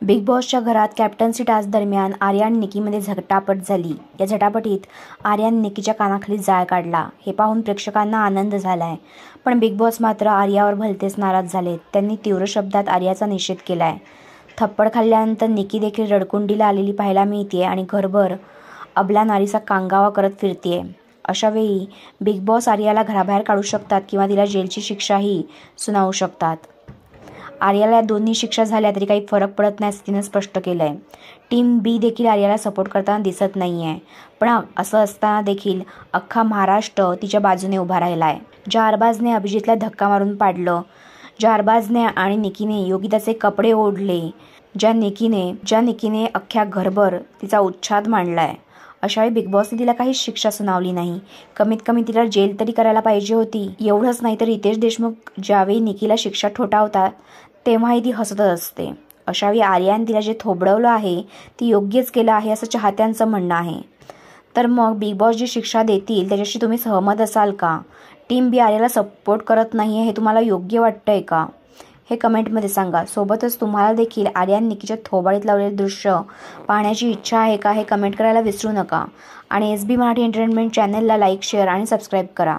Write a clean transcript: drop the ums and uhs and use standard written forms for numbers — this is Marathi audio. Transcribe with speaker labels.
Speaker 1: बिग बॉसच्या घरात कॅप्टन्सी टास्क दरम्यान आर्या आणि निकीमध्ये झटापट झाली। या झटापटीत आर्याने निकीच्या कानाखाली जाळ काढला। हे पाहून प्रेक्षकांना आनंद झालाय, पण बिग बॉस मात्र आर्यावर भलतेच नाराज झालेत। त्यांनी तीव्र शब्दात आर्याचा निषेध केलाय। थप्पड खाल्ल्यानंतर निकी देखील रडकुंडीला आलेली पाहायला मिळतेय आणि घरभर अबला नारीचा कांगावा करत फिरतेय। अशा वेळी बिग बॉस आर्याला घराबाहेर काढू शकतात किंवा तिला जेलची शिक्षाही सुनावू शकतात। आर्याला या दोन्ही शिक्षा झाल्या तरी काही फरक पडत नाही असं तिनं स्पष्ट केलंय। टीम बी देखील आर्याला सपोर्ट करताना दिसत नाहीये, पण असं असताना देखील अख्खा महाराष्ट्र तिच्या बाजूने उभा राहिलाय। ज्या अरबाजने अभिजितला धक्का मारून पाडलं, ज्या अरबाजने आणि निकीने योगिताचे कपडे ओढले, ज्या निकीने अख्ख्या घरभर तिचा उच्छाद मांडलाय, अशावेळी बिग बॉसने तिला काहीच शिक्षा सुनावली नाही। कमीत कमी तिला जेल तरी करायला पाहिजे होती। एवढंच नाही तर रितेश देशमुख ज्यावेळी निकीला शिक्षा ठोठावतात तेव्हाही ती हसतच असते। अशावेळी आर्याने तिला जे थोबडवलं आहे ती योग्यच केलं आहे असं चाहत्यांचं म्हणणं आहे। तर मग बिग बॉस जी शिक्षा देतील त्याच्याशी तुम्ही सहमत असाल का? टीम बी आर्याला सपोर्ट करत नाहीये हे तुम्हाला योग्य वाटतंय का? हे कमेंटमध्ये सांगा। सोबतच तुम्हाला देखील आर्याने निकीच्या थोबाडीत लावलेले दृश्य पाहण्याची इच्छा आहे का हे कमेंट करायला विसरू नका। आणि SB मराठी एंटरटेनमेंट चॅनलला लाईक, शेअर आणि सबस्क्राईब करा।